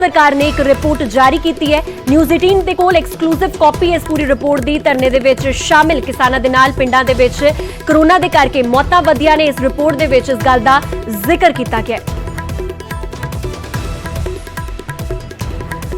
सरकार ने एक रिपोर्ट जारी की है। न्यूज़ 18 ਦੇ ਕੋਲ ਐਕਸਕਲੂਸਿਵ ਕਾਪੀ ਇਸ ਪੂਰੀ ਰਿਪੋर्ट ਦੀ। ਧਰਨੇ ਦੇ ਵਿੱਚ ਸ਼ਾਮਿਲ ਕਿਸਾਨਾਂ ਦੇ ਨਾਲ ਪਿੰਡਾਂ ਦੇ ਵਿੱਚ ਕਰੋਨਾ ਦੇ ਕਰਕੇ ਮੌਤਾਂ ਵਧੀਆਂ ਨੇ। ਇਸ ਰਿਪੋर्ट ਦੇ ਵਿੱਚ ਇਸ ਗੱਲ ਦਾ ਜ਼ਿਕਰ ਕੀਤਾ ਗਿਆ ਹੈ।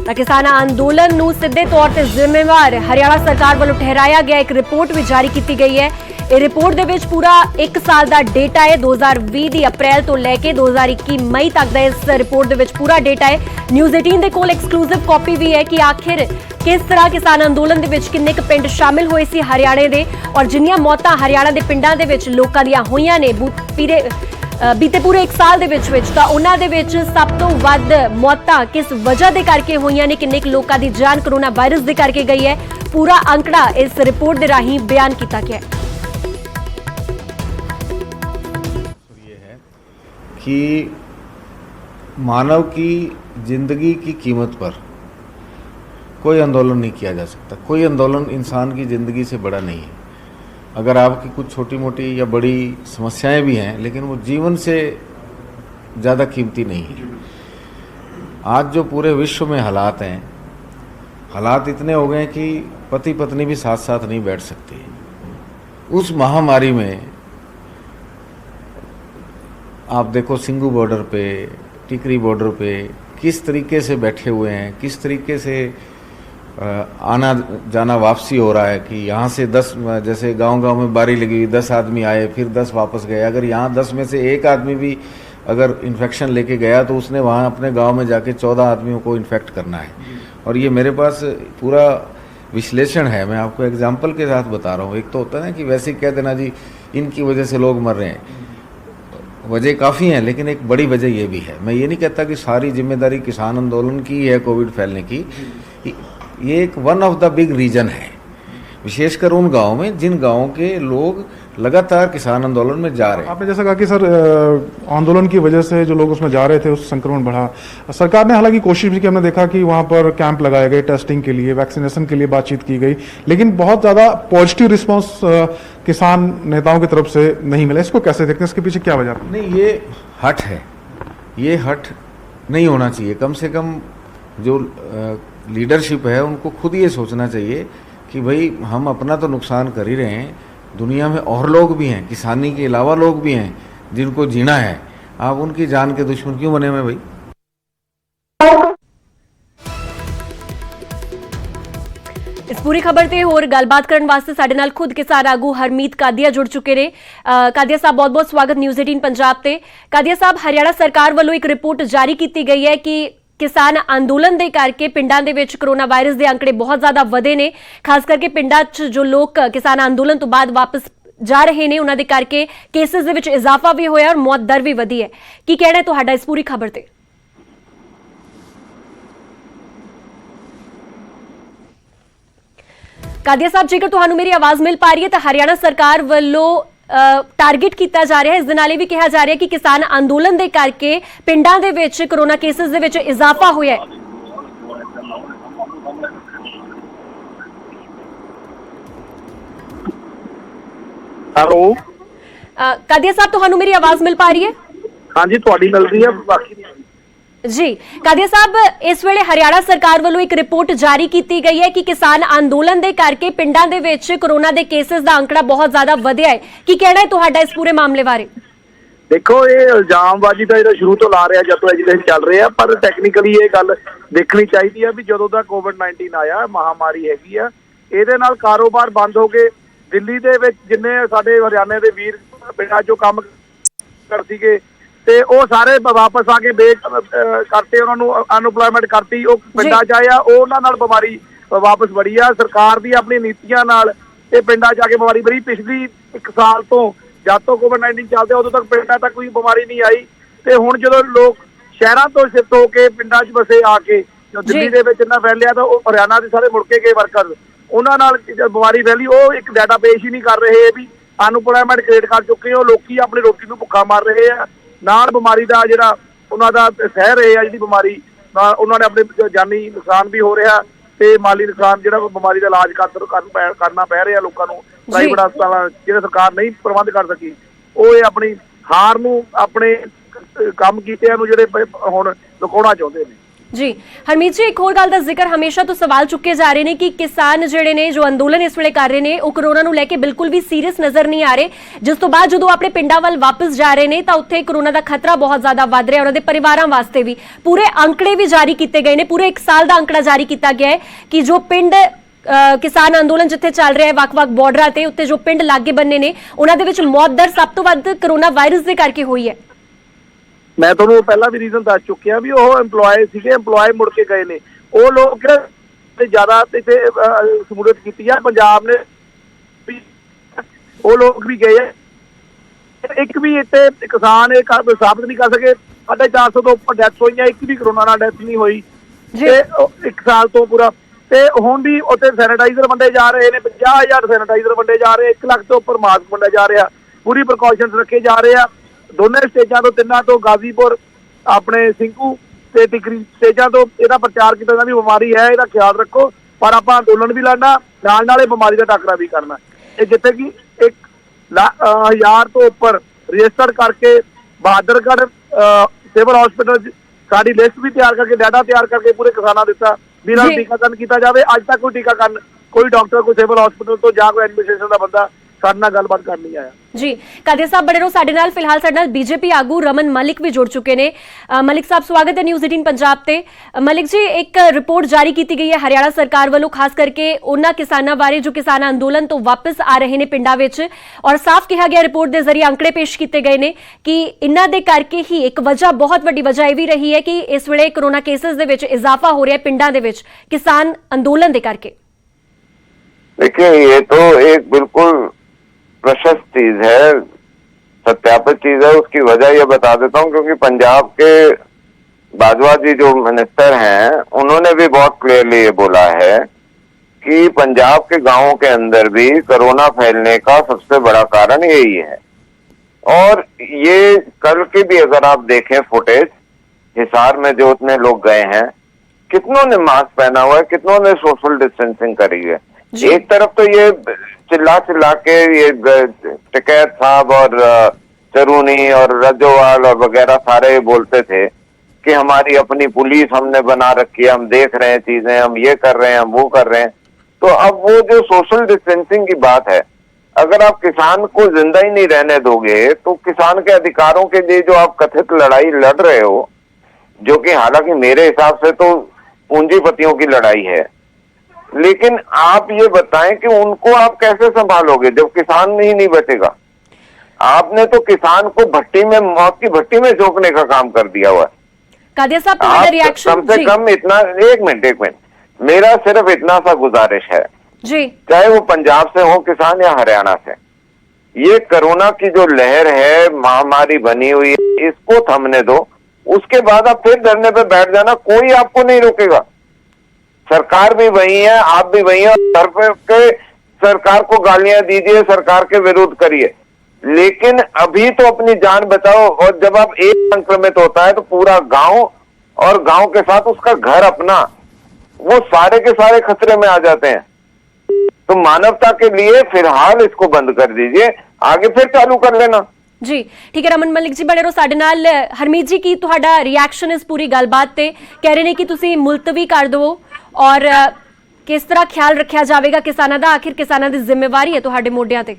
ਤਾਂ ਕਿਸਾਨ ਅੰਦੋਲਨ ਨੂੰ ਸਿੱਧੇ ਤੌਰ ਤੇ ਜ਼ਿੰਮੇਵਾਰ ਹਰਿਆਣਾ ਸਰਕਾਰ ਵੱਲੋਂ ਠਹਿਰਾਇਆ ਗਿਆ। ਇੱਕ ਰਿਪੋर्ट ਵੀ ਜਾਰੀ ਕੀਤੀ ਗਈ ਹੈ। ਇਹ ਰਿਪੋर्ट ਦੇ ਵਿੱਚ ਪੂਰਾ 1 ਸਾਲ ਦਾ ਡੇਟਾ ਹੈ। 2020 ਦੀ ਅਪ੍ਰੈਲ ਤੋਂ ਲੈ ਕੇ 2021 ਮਈ ਤੱਕ ਦਾ ਇਸ ਰਿਪੋर्ट ਦੇ ਵਿੱਚ ਪੂਰਾ ਡੇਟਾ ਹੈ। न्यूज़ 18 ਦੇ ਕੋਲ ਐਕਸਕਲੂਸਿਵ ਕਾਪੀ ਵੀ ਹੈ ਕਿ ਆਖਿਰ ਕਿਸ ਤਰ੍ਹਾਂ ਕਿਸਾਨ ਅੰਦੋਲਨ ਦੇ ਵਿੱਚ ਕਿੰਨੇ ਕੁ ਪਿੰਡ ਸ਼ਾਮਿਲ ਹੋਏ ਸੀ ਹਰਿਆਣੇ ਦੇ, ਔਰ ਜਿੰਨੀਆਂ ਮੌਤਾਂ ਹਰਿਆਣਾ ਦੇ ਪਿੰਡਾਂ ਦੇ ਵਿੱਚ ਲੋਕਾਂ ਦੀਆਂ ਹੋਈਆਂ ਨੇ ਬੀਤੇ ਪੂਰੇ 1 ਸਾਲ ਦੇ ਵਿੱਚ ਤਾਂ ਉਹਨਾਂ ਦੇ ਵਿੱਚ ਸਭ ਤੋਂ ਵੱਧ ਮੌਤਾਂ ਕਿਸ ਵਜ੍ਹਾ ਦੇ ਕਰਕੇ ਹੋਈਆਂ ਨੇ, ਕਿੰਨੇ ਕੁ ਲੋਕਾਂ ਦੀ ਜਾਨ ਕੋਰੋਨਾ ਵਾਇਰਸ ਦੇ ਕਰਕੇ ਗਈ ਹੈ। ਪੂਰਾ ਅੰਕੜਾ ਇਸ ਰਿਪੋर्ट ਦੇ ਰਾਹੀਂ ਬਿਆਨ ਕੀਤਾ ਗਿਆ ਹੈ। कि मानव की ज़िंदगी की कीमत पर कोई आंदोलन नहीं किया जा सकता। कोई आंदोलन इंसान की ज़िंदगी से बड़ा नहीं है। अगर आपकी कुछ छोटी मोटी या बड़ी समस्याएं भी हैं, लेकिन वो जीवन से ज़्यादा कीमती नहीं है। आज जो पूरे विश्व में हालात हैं, हालात इतने हो गए हैं कि पति पत्नी भी साथ साथ नहीं बैठ सकते। उस महामारी में आप देखो सिंगू बॉर्डर पे, टिकरी बॉर्डर पे किस तरीके से बैठे हुए हैं, किस तरीके से आना जाना वापसी हो रहा है कि यहाँ से 10 जैसे गांव-गांव में बारी लगी हुई 10 आदमी आए, फिर 10 वापस गए। अगर यहाँ 10 में से एक आदमी भी अगर इन्फेक्शन लेके गया तो उसने वहाँ अपने गांव में जाके 14 आदमियों को इन्फेक्ट करना है। और ये मेरे पास पूरा विश्लेषण है, मैं आपको एग्जाम्पल के साथ बता रहा हूँ। एक तो होता है ना कि वैसे ही कह देना जी इनकी वजह से लोग मर रहे हैं, वजह काफ़ी हैं, लेकिन एक बड़ी वजह ये भी है। मैं ये नहीं कहता कि सारी जिम्मेदारी किसान आंदोलन की है कोविड फैलने की। ये एक one of the big reason है, विशेषकर उन गाँव में जिन गाँवों के लोग लगातार किसान आंदोलन में जा रहे हैं। आपने जैसा कहा कि सर आंदोलन की वजह से जो लोग उसमें जा रहे थे उस संक्रमण बढ़ा। सरकार ने हालांकि कोशिश भी की, हमने देखा कि वहाँ पर कैंप लगाए गए टेस्टिंग के लिए, वैक्सीनेशन के लिए बातचीत की गई, लेकिन बहुत ज़्यादा पॉजिटिव रिस्पॉन्स किसान नेताओं की तरफ से नहीं मिला। इसको कैसे देखते हैं, इसके पीछे क्या वजह? नहीं, ये हट है, ये हट नहीं होना चाहिए। कम से कम जो लीडरशिप है उनको खुद ये सोचना चाहिए कि भाई हम अपना तो नुकसान कर ही रहे हैं, दुनिया में और लोग भी हैं, किसानी के अलावा लोग भी हैं जिनको जीना है। आप उनकी जान के दुश्मन क्यों बने हुए भाई? इस पूरी खबर ते होर गलबात करने वास्ते साडे नाल खुद किसान आगू हरमीत कादिया जुड़ चुके ने। कादिया साहब बहुत बहुत स्वागत न्यूज़ 18 पंजाब ते। कादिया साहब, हरियाणा सरकार वालों एक रिपोर्ट जारी की गई है कि किसान अंदोलन दे करके पिंडां दे विच कोरोना वायरस दे आंकड़े बहुत ज्यादा वधे ने। खास करके पिंडां च जो लोग किसान अंदोलन तो बाद वापस जा रहे ने उन्हां दे करके केसेस दे विच इजाफा भी होया और मौत दर भी वधी है। की कहना है तुहाडा इस पूरी खबर ते? कादिया साहब, जेकर तुहानू मेरी आवाज मिल पा रही है तो हरियाणा सरकार वालों टारगेट किया जा रहा है, इस दे नाल भी कहा जा रहा है कि किसान अंदोलन दे करके पिंडां दे विच कोरोना केसेस दे विच इजाफा होया है। हेलो कादिया साहब, तुहानू मेरी आवाज मिल पा रही है? हाँ जी, तुहाडी मिल रही है, बाकी जी। कादिया साहब, इस वेले हरियाणा सरकार वालों एक रिपोर्ट जारी की गई है कि किसान अंदोलन दे करके पिंडां दे विच कोरोना दे केसेस दा आंकड़ा बहुत ज्यादा वधिया है। की कहना है तुहाडा इस पूरे मामले बारे? देखो, ये इल्जामबाजी तो शुरू तो ला रहे हैं, जब एजुकेशन चल रहे हैं, पर टैक्नीकली ये गल देखनी चाहिए भी जदों दा कोविड-19 आया, महामारी हैगी आ, ਇਹਦੇ ਨਾਲ ਕਾਰੋਬਾਰ ਬੰਦ ਹੋ ਗਏ। ਦਿੱਲੀ ਦੇ ਵਿੱਚ ਜਿੰਨੇ ਸਾਡੇ ਹਰਿਆਣੇ ਦੇ ਵੀਰ ਪਿੰਡਾਂ ਚੋਂ ਕੰਮ ਕਰ ਸੀਗੇ ਤੇ ਉਹ ਸਾਰੇ ਵਾਪਸ ਆ ਕੇ ਕਰਤੇ, ਉਹਨਾਂ ਨੂੰ ਅਨਪਲੋਇਮੈਂਟ ਕਰਤੀ, ਉਹ ਪਿੰਡਾਂ ਚ ਆਇਆ, ਉਹਨਾਂ ਨਾਲ ਬਿਮਾਰੀ ਵਾਪਸ ਵੜੀ ਆ। ਸਰਕਾਰ ਦੀ ਆਪਣੀ ਨੀਤੀਆਂ ਨਾਲ ਇਹ ਪਿੰਡਾਂ ਚ ਆ ਕੇ ਬਿਮਾਰੀ ਵੜੀ। ਪਿਛਲੀ 1 ਸਾਲ ਤੋਂ ਜਦ ਤੋਂ ਕੋਵਿਡ-19 ਚੱਲਦੇ ਉਦੋਂ ਤੱਕ ਪਿੰਡਾਂ ਤੱਕ ਕੋਈ ਬਿਮਾਰੀ ਨਹੀਂ ਆਈ, ਤੇ ਹੁਣ ਜਦੋਂ ਲੋਕ ਸ਼ਹਿਰਾਂ ਤੋਂ ਸ਼ਿਫਟ ਹੋ ਕੇ ਪਿੰਡਾਂ 'ਚ ਵਸੇ ਆ ਕੇ, ਜੋ ਦਿੱਲੀ ਦੇ ਵਿੱਚ ਇੰਨਾ ਫੈਲਿਆ ਤਾਂ ਉਹ ਹਰਿਆਣਾ ਦੇ ਸਾਰੇ ਮੁੜ ਕੇ ਗਏ ਵਰਕਰ, ਉਹਨਾਂ ਨਾਲ ਬਿਮਾਰੀ ਫੈਲੀ। ਉਹ ਇੱਕ ਡਾਟਾ ਪੇਸ਼ ਹੀ ਨਹੀਂ ਕਰ ਰਹੇ ਵੀ ਅਨਪਲੋਇਮੈਂਟ ਕ੍ਰੀਏਟ ਕਰ ਚੁੱਕੇ ਹੋ, ਲੋਕੀ ਆਪਣੀ ਰੋਟੀ ਨੂੰ ਭੁੱਖਾ ਮਰ ਰਹੇ ਆ, ਨਾਲ ਬਿਮਾਰੀ ਦਾ ਜਿਹੜਾ ਉਹਨਾਂ ਦਾ ਸਹਿ ਰਹੇ ਆ, ਜਿਹੜੀ ਬਿਮਾਰੀ ਨਾਲ ਉਹਨਾਂ ਨੇ ਆਪਣੇ ਜਾਨੀ ਨੁਕਸਾਨ ਵੀ ਹੋ ਰਿਹਾ ਤੇ ਮਾਲੀ ਨੁਕਸਾਨ ਜਿਹੜਾ ਬਿਮਾਰੀ ਦਾ ਇਲਾਜ ਕਰਨਾ ਪੈ ਰਿਹਾ ਲੋਕਾਂ ਨੂੰ। ਪ੍ਰਾਈਵੇਟ ਹਸਪਤਾਲਾਂ ਜਿਹੜੇ ਸਰਕਾਰ ਨਹੀਂ ਪ੍ਰਬੰਧ ਕਰ ਸਕੀ, ਉਹ ਇਹ ਆਪਣੀ ਹਾਰ ਨੂੰ ਆਪਣੇ ਕੰਮ ਕੀਤਿਆਂ ਨੂੰ ਜਿਹੜੇ ਹੁਣ ਲੁਕਾਉਣਾ ਚਾਹੁੰਦੇ ਨੇ। ਜੀ ਹਰਮੀਤ ਜੀ, ਇੱਕ ਹੋਰ ਗੱਲ ਦਾ ਜ਼ਿਕਰ ਹਮੇਸ਼ਾ ਤੋਂ ਸਵਾਲ ਚੁੱਕੇ ਜਾ ਰਹੇ ਨੇ ਕਿ ਕਿਸਾਨ ਜਿਹੜੇ ਨੇ ਜੋ ਅੰਦੋਲਨ ਇਸ ਵੇਲੇ ਕਰ ਰਹੇ ਨੇ ਉਹ ਕਰੋਨਾ ਨੂੰ ਲੈ ਕੇ ਬਿਲਕੁਲ ਵੀ ਸੀਰੀਅਸ ਨਜ਼ਰ ਨਹੀਂ ਆ ਰਹੇ, ਜਿਸ ਤੋਂ ਬਾਅਦ ਜਦੋਂ ਆਪਣੇ ਪਿੰਡਾਂ ਵੱਲ ਵਾਪਸ ਜਾ ਰਹੇ ਨੇ ਤਾਂ ਉੱਥੇ ਕਰੋਨਾ ਦਾ ਖਤਰਾ ਬਹੁਤ ਜ਼ਿਆਦਾ ਵੱਧ ਰਿਹਾ, ਉਹਨਾਂ ਦੇ ਪਰਿਵਾਰਾਂ ਵਾਸਤੇ ਵੀ ਪੂਰੇ ਅੰਕੜੇ ਵੀ ਜਾਰੀ ਕੀਤੇ ਗਏ ਨੇ, ਪੂਰੇ 1 ਸਾਲ ਦਾ ਅੰਕੜਾ ਜਾਰੀ ਕੀਤਾ ਗਿਆ ਹੈ ਕਿ ਜੋ ਪਿੰਡ ਕਿਸਾਨ ਅੰਦੋਲਨ ਜਿੱਥੇ ਚੱਲ ਰਿਹਾ ਹੈ ਵੱਖ-ਵੱਖ ਬਾਰਡਰਾਂ ਤੇ ਉੱਤੇ ਜੋ ਪਿੰਡ ਲਾਗੇ ਬੰਨੇ ਨੇ ਉਹਨਾਂ ਦੇ ਵਿੱਚ ਮੌਤ ਦਰ ਸਭ ਤੋਂ ਵੱਧ ਕਰੋਨਾ ਵਾਇਰਸ ਦੇ ਕਰਕੇ ਹੋਈ ਹੈ। ਮੈਂ ਤੁਹਾਨੂੰ ਪਹਿਲਾਂ ਵੀ ਰੀਜ਼ਨ ਦੱਸ ਚੁੱਕਿਆ ਵੀ ਉਹ EMPLOYE ਸੀਗੇ, EMPLOYE ਮੁੜ ਕੇ ਗਏ ਨੇ। ਉਹ ਲੋਕ ਕਿਹੜੇ ਜ਼ਿਆਦਾ ਇੱਥੇ ਸਮੂਲੀਅਤ ਕੀਤੀ ਆ, ਪੰਜਾਬ ਨੇ ਉਹ ਲੋਕ ਵੀ ਗਏ ਆ। ਇੱਕ ਵੀ ਇੱਥੇ ਕਿਸਾਨ ਇਹ ਸਾਬਤ ਨਹੀਂ ਕਰ ਸਕੇ 450 ਤੋਂ ਉੱਪਰ ਡੈਥ ਹੋਈਆਂ, ਇੱਕ ਵੀ ਕਰੋਨਾ ਨਾਲ ਡੈਥ ਨਹੀਂ ਹੋਈ ਤੇ 1 ਸਾਲ ਤੋਂ ਪੂਰਾ। ਤੇ ਹੁਣ ਵੀ ਉੱਥੇ ਸੈਨੀਟਾਈਜ਼ਰ ਵੰਡੇ ਜਾ ਰਹੇ ਨੇ, 50,000 ਸੈਨੀਟਾਈਜ਼ਰ ਵੰਡੇ ਜਾ ਰਹੇ, 1 ਲੱਖ ਤੋਂ ਉੱਪਰ ਮਾਸਕ ਵੰਡਿਆ ਜਾ ਰਿਹਾ, ਪੂਰੀ ਪ੍ਰੀਕਾਸ਼ਨਸ ਰੱਖੇ ਜਾ ਰਹੇ ਆ। ਦੋਨੇ ਸਟੇਜਾਂ ਤੋਂ, 3 ਤੋਂ ਗਾਜ਼ੀਪੁਰ, ਆਪਣੇ ਸਿੰਘੂ ਤੇ ਟਿਕਰੀ ਸਟੇਜਾਂ ਤੋਂ ਇਹਦਾ ਪ੍ਰਚਾਰ ਕੀਤਾ ਜਾਂਦਾ ਵੀ ਬਿਮਾਰੀ ਹੈ, ਇਹਦਾ ਖਿਆਲ ਰੱਖੋ, ਪਰ ਆਪਾਂ ਅੰਦੋਲਨ ਵੀ ਲੜਨਾ, ਨਾਲ ਇਹ ਬਿਮਾਰੀ ਦਾ ਟਾਕਰਾ ਵੀ ਕਰਨਾ। ਇਹ ਜਿੱਥੇ ਕਿ 1,000 ਤੋਂ ਉੱਪਰ ਰਜਿਸਟਰ ਕਰਕੇ ਬਹਾਦਰਗੜ੍ਹ ਸਿਵਲ ਹਸਪੀਟਲ ਸਾਡੀ ਲਿਸਟ ਵੀ ਤਿਆਰ ਕਰਕੇ, ਡਾਟਾ ਤਿਆਰ ਕਰਕੇ ਪੂਰੇ ਕਿਸਾਨਾਂ ਦਿੱਤਾ ਵੀ ਇਹਨਾਂ ਨੂੰ ਟੀਕਾਕਰਨ ਕੀਤਾ ਜਾਵੇ। ਅੱਜ ਤੱਕ ਕੋਈ ਟੀਕਾਕਰਨ, ਕੋਈ ਡਾਕਟਰ, ਕੋਈ ਸਿਵਲ ਹਸਪੀਟਲ ਤੋਂ ਜਾਂ ਕੋਈ ਐਡਮਿਨਿਸਟ੍ਰੇਸ਼ਨ ਦਾ ਬੰਦਾ ਸਾਡੇ ਨਾਲ ਗੱਲਬਾਤ ਕਰਨ ਨਹੀਂ ਆਇਆ। ਜੀ ਕਾਦੇ ਸਾਹਿਬ ਬੜੇ ਰਹੋ ਸਾਡੇ ਨਾਲ। ਫਿਲਹਾਲ ਸਾਡੇ ਨਾਲ ਬੀਜੇਪੀ ਆਗੂ ਰਮਨ ਮਲਿਕ ਵੀ ਜੁੜ ਚੁੱਕੇ ਨੇ। ਮਲਿਕ ਸਾਹਿਬ ਸਵਾਗਤ ਹੈ ਨਿਊਜ਼ 18 ਪੰਜਾਬ ਤੇ। ਮਲਿਕ ਜੀ, ਇੱਕ ਰਿਪੋਰਟ ਜਾਰੀ ਕੀਤੀ ਗਈ ਹੈ ਹਰਿਆਣਾ ਸਰਕਾਰ ਵੱਲੋਂ, ਖਾਸ ਕਰਕੇ ਉਹਨਾਂ ਕਿਸਾਨਾਂ ਬਾਰੇ ਜੋ ਕਿਸਾਨ ਅੰਦੋਲਨ ਤੋਂ ਵਾਪਸ ਆ ਰਹੇ ਨੇ ਪਿੰਡਾਂ ਵਿੱਚ, ਔਰ ਸਾਫ਼ ਕਿਹਾ ਗਿਆ ਰਿਪੋਰਟ ਦੇ ਜ਼ਰੀਏ ਅੰਕੜੇ ਪੇਸ਼ ਕੀਤੇ ਗਏ ਨੇ ਕਿ ਇਹਨਾਂ ਦੇ ਕਰਕੇ ਹੀ ਇੱਕ ਵਜ੍ਹਾ, ਬਹੁਤ ਵੱਡੀ ਵਜ੍ਹਾ ਇਹ ਵੀ ਰਹੀ ਹੈ ਕਿ ਇਸ ਵੇਲੇ ਕੋਰੋਨਾ ਕੇसेस ਦੇ ਵਿੱਚ ਇਜ਼ਾਫਾ ਹੋ ਰਿਹਾ ਪਿੰਡਾਂ ਦੇ ਵਿੱਚ किसान अंदोलन दे करके। देखिए, ये तो एक बिल्कुल प्रशस्त चीज है, सत्यापित चीज है। उसकी वजह ये बता देता हूँ, क्योंकि पंजाब के बाजवा जी जो मिनिस्टर हैं, उन्होंने भी बहुत क्लियरली ये बोला है कि पंजाब के गांवों के अंदर भी कोरोना फैलने का सबसे बड़ा कारण यही है। और ये कल के भी अगर आप देखें फुटेज, हिसार में जो उतने लोग गए हैं, कितनों ने मास्क पहना हुआ है, कितनों ने सोशल डिस्टेंसिंग करी है। एक तरफ तो ये चिल्ला के ये टिकैत साहब और चरूनी और रजोवाल और वगैरह सारे बोलते थे कि हमारी अपनी पुलिस हमने बना रखी है, हम देख रहे हैं चीजें, हम ये कर रहे हैं, हम वो कर रहे हैं। तो अब वो जो सोशल डिस्टेंसिंग की बात है, अगर आप किसान को जिंदा ही नहीं रहने दोगे तो किसान के अधिकारों के लिए जो आप कथित लड़ाई लड़ रहे हो, जो कि हालांकि मेरे हिसाब से तो पूंजीपतियों की लड़ाई है, लेकिन आप ये बताएं कि उनको आप कैसे संभालोगे जब किसान ही नहीं बचेगा। आपने तो किसान को भट्टी में, मौत की भट्टी में झोंकने का काम कर दिया हुआ है। रिएक्शन कम से कम इतना, एक मिनट, मेरा सिर्फ इतना सा गुजारिश है जी, चाहे वो पंजाब से हो किसान या हरियाणा से, ये कोरोना की जो लहर है, महामारी बनी हुई है, इसको थमने दो। उसके बाद आप फिर धरने पे बैठ जाना, कोई आपको नहीं रोकेगा। सरकार भी वही है, आप भी वही है। सर पे सरकार को गालियां दीजिए, सरकार के विरोध करिए, लेकिन अभी तो अपनी जान बचाओ। और जब आप एक संक्रमित होता है तो पूरा गांव और गांव के साथ उसका घर अपना, वो सारे के सारे खतरे में आ जाते हैं। तो मानवता के लिए फिलहाल इसको बंद कर दीजिए, आगे फिर चालू कर लेना। जी ठीक है। रमन मलिक जी बड़े रहो साडे नाल। हरमीत जी की तुहाडा रिएक्शन इस पूरी गलबात ते, कह रहे ने कि तुसी मुलतवी कर दो और किस तरह ख्याल रखा जाएगा किसानों का, आखिर किसानों की जिम्मेवारी है तुहाडे मोढियां ते?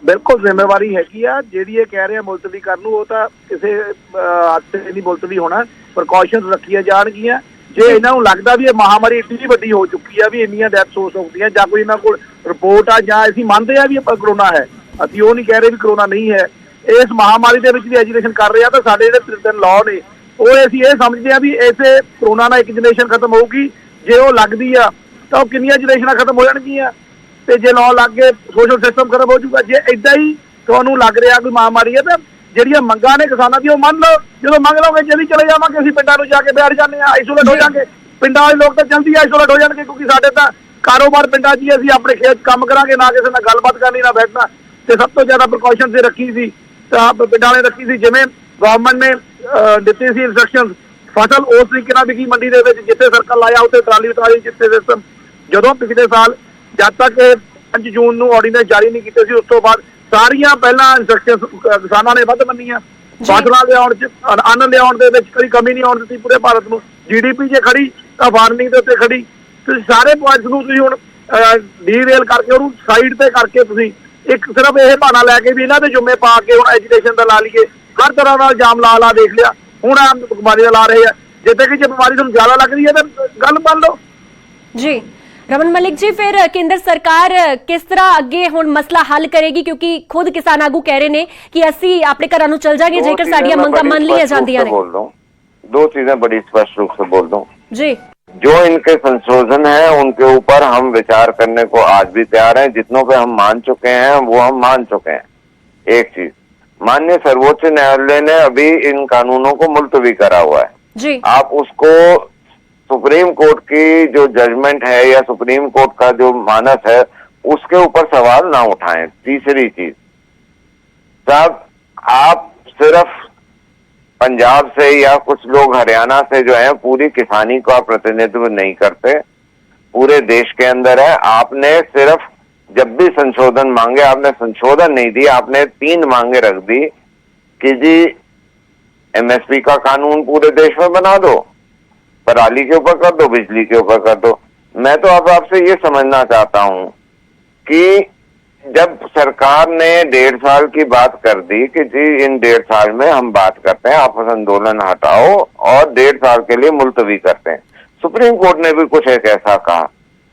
बिल्कुल जिम्मेवारी हैगी आ, ਜਿਹੜੀ ਇਹ ਕਹਿ ਰਹੇ ਆ ਮੁਲਤਵੀ ਕਰਨ ਨੂੰ, ਉਹ ਤਾਂ ਕਿਸੇ ਹੱਦ ਤੇ ਨਹੀਂ ਮੁਲਤਵੀ ਹੋਣਾ, ਪ੍ਰੀਕਾਸ਼ਨਸ ਰੱਖੀਆਂ ਜਾਣਗੀਆਂ। ਜੇ ਇਹਨਾਂ ਨੂੰ ਲੱਗਦਾ ਵੀ ਇਹ ਮਹਾਮਾਰੀ ਇੰਨੀ ਵੱਡੀ ਹੋ ਚੁੱਕੀ ਆ ਵੀ ਇੰਨੀਆਂ ਡੈਥਸ ਹੋ ਸਕਦੀਆਂ, ਜਾਂ ਕੋਈ ਇਹਨਾਂ ਕੋਲ ਰਿਪੋਰਟ ਆ, ਜਾਂ ਅਸੀਂ ਮੰਨਦੇ ਆ ਵੀ ਕਰੋਨਾ ਹੈ, ਅਸੀਂ ਉਹ ਨਹੀਂ ਕਹਿ ਰਹੇ ਵੀ ਕਰੋਨਾ ਨਹੀਂ ਹੈ, ਇਸ ਮਹਾਮਾਰੀ ਦੇ ਵਿੱਚ ਵੀ ਐਜੂਕੇਸ਼ਨ ਕਰ ਰਹੇ ਆ, ਤਾਂ ਸਾਡੇ ਜਿਹੜੇ 3 ਲਾਅ ਨੇ ਉਹ ਅਸੀਂ ਇਹ ਸਮਝਦੇ ਆ ਵੀ ਇਸੇ ਕਰੋਨਾ ਨਾਲ ਇੱਕ ਜਨਰੇਸ਼ਨ ਖਤਮ ਹੋਊਗੀ। ਜੇ ਉਹ ਲੱਗਦੀ ਆ ਤਾਂ ਉਹ ਕਿੰਨੀਆਂ ਜਨਰੇਸ਼ਨਾਂ ਖਤਮ ਹੋ ਜਾਣਗੀਆਂ, ਤੇ ਜੇ ਲਾਅ ਲੱਗ ਕੇ ਸੋਸ਼ਲ ਸਿਸਟਮ ਖਤਮ ਹੋ ਜਾਊਗਾ। ਜੇ ਏਦਾਂ ਹੀ ਤੁਹਾਨੂੰ ਲੱਗ ਰਿਹਾ ਕੋਈ ਮਹਾਮਾਰੀ ਹੈ ਤਾਂ ਜਿਹੜੀਆਂ ਮੰਗਾਂ ਨੇ ਕਿਸਾਨਾਂ ਦੀ ਉਹ ਮੰਨ ਲਓ। ਜਦੋਂ ਮੰਗ ਲਓਗੇ ਜਲਦੀ ਚਲੇ ਜਾਵਾਂਗੇ, ਅਸੀਂ ਪਿੰਡਾਂ ਨੂੰ ਜਾ ਕੇ ਬੈਠ ਜਾਂਦੇ ਆ, ਆਈਸੋਲੇਟ ਹੋ ਜਾਾਂਗੇ। ਪਿੰਡਾਂ ਵਾਲੇ ਲੋਕ ਤਾਂ ਜਲਦੀ ਆਈਸੋਲੇਟ ਹੋ ਜਾਣਗੇ, ਕਿਉਂਕਿ ਸਾਡੇ ਤਾਂ ਕਾਰੋਬਾਰ ਪਿੰਡਾਂ 'ਚ ਹੀ, ਅਸੀਂ ਆਪਣੇ ਖੇਤ ਕੰਮ ਕਰਾਂਗੇ, ਨਾ ਕਿਸੇ ਨਾਲ ਗੱਲਬਾਤ ਕਰਨੀ, ਨਾ ਬੈਠਣਾ। ਤੇ ਸਭ ਤੋਂ ਜ਼ਿਆਦਾ ਪ੍ਰੀਕਾਸ਼ਨ ਤੇ ਰੱਖੀ ਸੀ ਤਾਂ ਪਿੰਡਾਂ ਵਾਲੇ ਰੱਖੀ ਸੀ, ਜਿਵੇਂ ਗਵਰਨਮੈਂਟ ਨੇ ਦਿੱਤੀ ਸੀ ਇੰਸਟਰਕਸ਼ਨ, ਫਸਲ ਉਸ ਤਰੀਕੇ ਨਾਲ ਵਿਕੀ ਮੰਡੀ ਦੇ ਵਿੱਚ, ਜਿੱਥੇ ਸਰਕਲ ਲਾਇਆ ਉੱਥੇ ਟਰਾਲੀ ਉਤਾਰੀ, ਜਿੱਥੇ ਸਿਸਟਮ। ਜਦੋਂ ਪਿਛਲੇ ਸਾਲ ਜਦ ਤੱਕ 5 ਜੂਨ ਨੂੰ ਆਰਡੀਨੈਂਸ ਜਾਰੀ ਨਹੀਂ ਕੀਤੇ ਸੀ, ਉਸ ਤੋਂ ਬਾਅਦ ਸਾਰੀਆਂ ਪਹਿਲਾਂ ਇੰਸਟਰਕਸ਼ਨ ਕਿਸਾਨਾਂ ਨੇ ਵੱਧ ਮੰਨੀਆਂ। ਫਸਲਾਂ ਲਿਆਉਣ 'ਚ, ਅੰਨ ਲਿਆਉਣ ਦੇ ਵਿੱਚ ਕੋਈ ਕਮੀ ਨਹੀਂ ਆਉਣ ਦਿੱਤੀ ਪੂਰੇ ਭਾਰਤ ਨੂੰ। GDP 'ਚ ਖੜੀ ਤਾਂ ਫਾਰਮਿੰਗ ਦੇ ਉੱਤੇ ਖੜੀ। ਤੁਸੀਂ ਸਾਰੇ ਪੁਆਇੰਟਸ ਨੂੰ ਤੁਸੀਂ ਹੁਣ ਡੀਰੇਲ ਕਰਕੇ ਉਹਨੂੰ ਸਾਈਡ ਤੇ ਕਰਕੇ ਤੁਸੀਂ ਇੱਕ ਸਿਰਫ ਇਹ ਬਹਾਨਾ ਲੈ ਕੇ ਵੀ ਇਹਨਾਂ ਦੇ ਜੁੰਮੇ ਪਾ ਕੇ ਹੁਣ ਐਜੂਕੇਸ਼ਨ ਦਾ ਲਾ ਲਈਏ, ਹਰ ਤਰ੍ਹਾਂ ਨਾਲ ਇਲਜ਼ਾਮ ਲਾ ਦੇਖ ਲਿਆ, ਹੁਣ ਆਮ ਬਿਮਾਰੀ ਦਾ ਲਾ ਰਹੇ ਆ। ਜਿੱਥੇ ਕਿ ਜੇ ਬਿਮਾਰੀ ਤੁਹਾਨੂੰ ਜ਼ਿਆਦਾ ਲੱਗ ਰਹੀ ਹੈ ਤਾਂ ਗੱਲ ਮੰਨ ਲਓ। ਜੀ रमन मलिक जी, फिर केंद्र सरकार किस तरह अगे हुण मसला हल करेगी, क्योंकि खुद किसान आगू कह रहे ने कि असी अपने घरां नूं चल जांगे जेकर साडियां मंगां मन लिया जांदियां ने। दो चीजें बड़ी स्पष्ट रूप से बोल दूं जी। जो इनके संशोधन है उनके ऊपर हम विचार करने को आज भी तैयार हैं। जितनों पे हम मान चुके हैं वो हम मान चुके हैं। एक चीज, माननीय सर्वोच्च न्यायालय ने अभी इन कानूनों को मुलतवी करा हुआ है जी। आप उसको सुप्रीम कोर्ट की जो जजमेंट है या सुप्रीम कोर्ट का जो मानस है उसके ऊपर सवाल ना उठाएं। तीसरी चीज साहब, आप सिर्फ पंजाब से या कुछ लोग हरियाणा से जो है पूरी किसानी का प्रतिनिधित्व नहीं करते, पूरे देश के अंदर है। आपने सिर्फ जब भी संशोधन मांगे आपने संशोधन नहीं दिया, आपने 3 मांगे रख दी कि जी MSP का कानून पूरे देश में बना दो, पराली के ऊपर कर दो, बिजली के ऊपर कर दो। मैं तो अब आपसे ये समझना चाहता हूं कि जब सरकार ने 1.5 साल की बात कर दी कि जी इन 1.5 साल में हम बात करते हैं, आपस आंदोलन हटाओ और 1.5 साल के लिए मुलतवी करते हैं। सुप्रीम कोर्ट ने भी कुछ एक ऐसा कहा।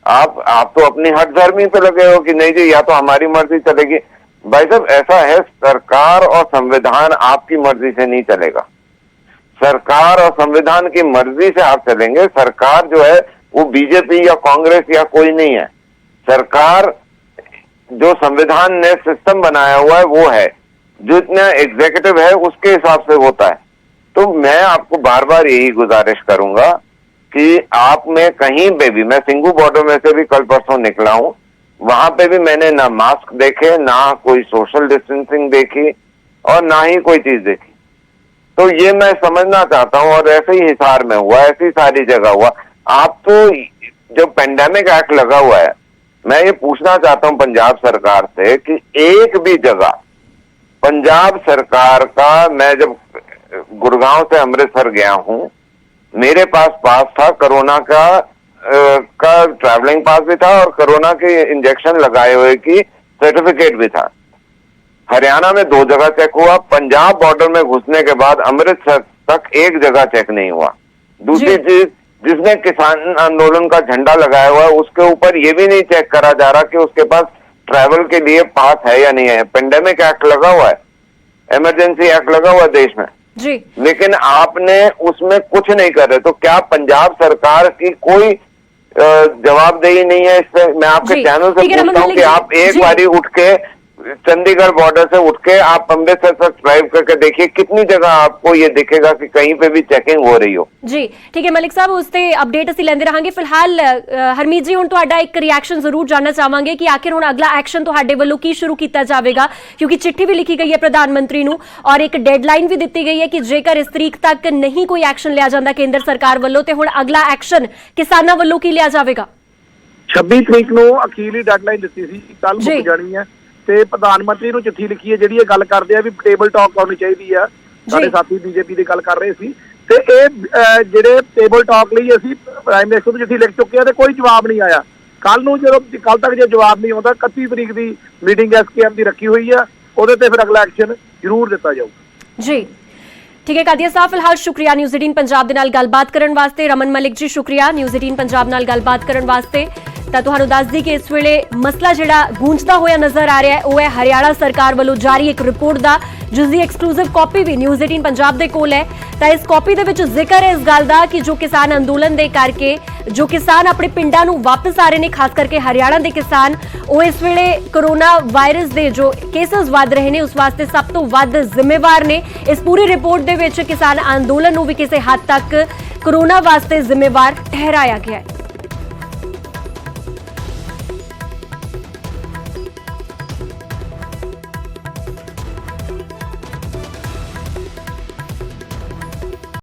आप तो अपनी हठधर्मी पे लगे हो कि नहीं जी या तो हमारी मर्जी चलेगी। भाई साहब, ऐसा है, सरकार और संविधान आपकी मर्जी से नहीं चलेगा। सरकार और संविधान की मर्जी से आप चलेंगे। सरकार जो है वो बीजेपी या कांग्रेस या कोई नहीं है। सरकार जो संविधान ने सिस्टम बनाया हुआ है वो है, जो इतना एग्जीक्यूटिव है उसके हिसाब से होता है। तो मैं आपको बार बार यही गुजारिश करूंगा कि आप में कहीं पे भी, मैं सिंगू बॉर्डर में से भी कल परसों निकला हूं, वहां पे भी मैंने ना मास्क देखे, ना कोई सोशल डिस्टेंसिंग देखी और ना ही कोई चीज देखी। तो ये मैं समझना चाहता हूं, और ऐसे ही हिसार में हुआ, ऐसी सारी जगह हुआ। आप तो जो पेंडेमिक एक्ट लगा हुआ है, मैं ये पूछना चाहता हूं पंजाब सरकार से कि एक भी जगह पंजाब सरकार का, मैं जब गुड़गांव से अमृतसर गया हूं, मेरे पास था कोरोना का ट्रैवलिंग पास भी था और कोरोना के इंजेक्शन लगाए हुए की सर्टिफिकेट भी था। हरियाणा में 2 जगह चेक हुआ, पंजाब बॉर्डर में घुसने के बाद अमृतसर तक एक जगह चेक नहीं हुआ। दूसरी चीज, जिसने किसान आंदोलन का झंडा लगाया हुआ है उसके ऊपर ये भी नहीं चेक करा जा रहा कि उसके पास ट्रैवल के लिए पास है या नहीं है। पेंडेमिक एक्ट लगा हुआ है, इमरजेंसी एक्ट लगा हुआ है देश में जी, लेकिन आपने उसमें कुछ नहीं कर रहे। तो क्या पंजाब सरकार की कोई जवाबदेही नहीं है इस पे? मैं आपके चैनल से पूछता हूँ कि आप एक बारी उठ के चंडीगढ़ बॉर्डर से उठ के आप अमृतसर तक ड्राइव करके देखिए, कितनी जगह आपको ये दिखेगा कि कहीं पे भी चेकिंग हो रही हो। जी ठीक है मलिक साहब, उसते अपडेट ਅਸੀਂ ਲੈਂਦੇ ਰਹਾਂਗੇ। ਫਿਲਹਾਲ ਹਰਮੀਤ ਜੀ, ਹੁਣ ਤੁਹਾਡਾ ਇੱਕ ਰਿਐਕਸ਼ਨ ਜ਼ਰੂਰ ਜਾਨਣਾ ਚਾਹਾਂਗੇ ਕਿ ਆਖਿਰ ਹੁਣ ਅਗਲਾ ਐਕਸ਼ਨ ਤੁਹਾਡੇ ਵੱਲੋਂ ਕੀ ਸ਼ੁਰੂ ਕੀਤਾ ਜਾਵੇਗਾ, ਕਿਉਂਕਿ ਚਿੱਠੀ ਵੀ ਲਿਖੀ ਗਈ ਹੈ ਪ੍ਰਧਾਨ ਮੰਤਰੀ ਨੂੰ ਔਰ ਇੱਕ ਡੈਡਲਾਈਨ ਵੀ ਦਿੱਤੀ ਗਈ ਹੈ ਕਿ ਜੇਕਰ ਇਸ ਤਰੀਕ ਤੱਕ ਨਹੀਂ ਕੋਈ ਐਕਸ਼ਨ ਲਿਆ ਜਾਂਦਾ ਕੇਂਦਰ ਸਰਕਾਰ ਵੱਲੋਂ ਤੇ ਹੁਣ ਅਗਲਾ ਐਕਸ਼ਨ ਕਿਸਾਨਾਂ ਵੱਲੋਂ ਕੀ ਲਿਆ ਜਾਵੇਗਾ। 26 ਤਰੀਕ ਨੂੰ ਅਖੀਰਲੀ ਡੈਡਲਾਈਨ ਦਿੱਤੀ ਸੀ, ਕੱਲ ਮੁੱਕ ਜਾਣੀ ਹੈ ਤੇ ਪ੍ਰਧਾਨ ਮੰਤਰੀ ਨੂੰ ਚਿੱਠੀ ਲਿਖੀ ਹੈ ਜਿਹੜੀ ਇਹ ਗੱਲ ਕਰਦੇ ਆ ਵੀ ਟੇਬਲ ਟਾਕ ਹੋਣੀ ਚਾਹੀਦੀ ਆ। ਸਾਡੇ ਸਾਥੀ ਬੀਜੇਪੀ ਦੀ ਗੱਲ ਕਰ ਰਹੇ ਸੀ ਤੇ ਇਹ ਜਿਹੜੇ ਟੇਬਲ ਟਾਕ ਲਈ ਅਸੀਂ ਪ੍ਰਾਈਮ ਮਿਨਿਸਟਰ ਨੂੰ ਚਿੱਠੀ ਲਿਖ ਚੁੱਕੇ ਆ ਤੇ ਕੋਈ ਜਵਾਬ ਨਹੀਂ ਆਇਆ। ਕੱਲ ਨੂੰ ਜਦੋਂ ਕੱਲ ਤੱਕ ਜੇ ਜਵਾਬ ਨਹੀਂ ਆਉਂਦਾ 31 ਤਰੀਕ ਦੀ ਮੀਟਿੰਗ SKM ਦੀ ਰੱਖੀ ਹੋਈ ਆ, ਉਹਦੇ ਤੇ ਫਿਰ ਅਗਲਾ ਐਕਸ਼ਨ ਜ਼ਰੂਰ ਦਿੱਤਾ ਜਾਊਗਾ। ਜੀ ठीक है कादिया साहब, फिलहाल शुक्रिया न्यूज़ 18 पंजाब दे नाल गलबात करन वास्ते। रमन मलिक जी शुक्रिया न्यूज़ 18 पंजाब नाल गलबात करन वास्ते। ਤਾਂ ਤੁਹਾਨੂੰ ਦੱਸ ਦੀ ਕਿ ਇਸ ਵੇਲੇ ਮਸਲਾ ਜਿਹੜਾ ਗੂੰਜਦਾ ਹੋਇਆ ਨਜ਼ਰ ਆ ਰਿਹਾ ਹੈ ਉਹ ਹੈ ਹਰਿਆਣਾ ਸਰਕਾਰ ਵੱਲੋਂ ਜਾਰੀ ਇੱਕ ਰਿਪੋਰਟ ਦਾ, ਜਿਸ ਦੀ ਐਕਸਕਲੂਸਿਵ ਕਾਪੀ ਵੀ ਨਿਊਜ਼ 18 ਪੰਜਾਬ ਦੇ ਕੋਲ ਹੈ। ਤਾਂ ਇਸ ਕਾਪੀ ਦੇ ਵਿੱਚ ਜ਼ਿਕਰ ਹੈ ਇਸ ਗੱਲ ਦਾ ਕਿ ਜੋ ਕਿਸਾਨ ਅੰਦੋਲਨ ਦੇ ਕਰਕੇ ਜੋ ਕਿਸਾਨ ਆਪਣੇ ਪਿੰਡਾਂ ਨੂੰ ਵਾਪਸ ਆ ਰਹੇ ਨੇ, ਖਾਸ ਕਰਕੇ ਹਰਿਆਣਾ ਦੇ ਕਿਸਾਨ, ਉਹ ਇਸ ਵੇਲੇ ਕੋਰੋਨਾ ਵਾਇਰਸ ਦੇ ਜੋ ਕੇਸਸ ਵੱਧ ਰਹੇ ਨੇ ਉਸ ਵਾਸਤੇ ਸਭ ਤੋਂ ਵੱਧ ਜ਼ਿੰਮੇਵਾਰ ਨੇ। ਇਸ ਪੂਰੀ ਰਿਪੋਰਟ ਦੇ ਵਿੱਚ ਕਿਸਾਨ ਅੰਦੋਲਨ ਨੂੰ ਵੀ ਕਿਸੇ ਹੱਦ ਤੱਕ ਕੋਰੋਨਾ ਵਾਸਤੇ ਜ਼ਿੰਮੇਵਾਰ ਠਹਿਰਾਇਆ ਗਿਆ ਹੈ।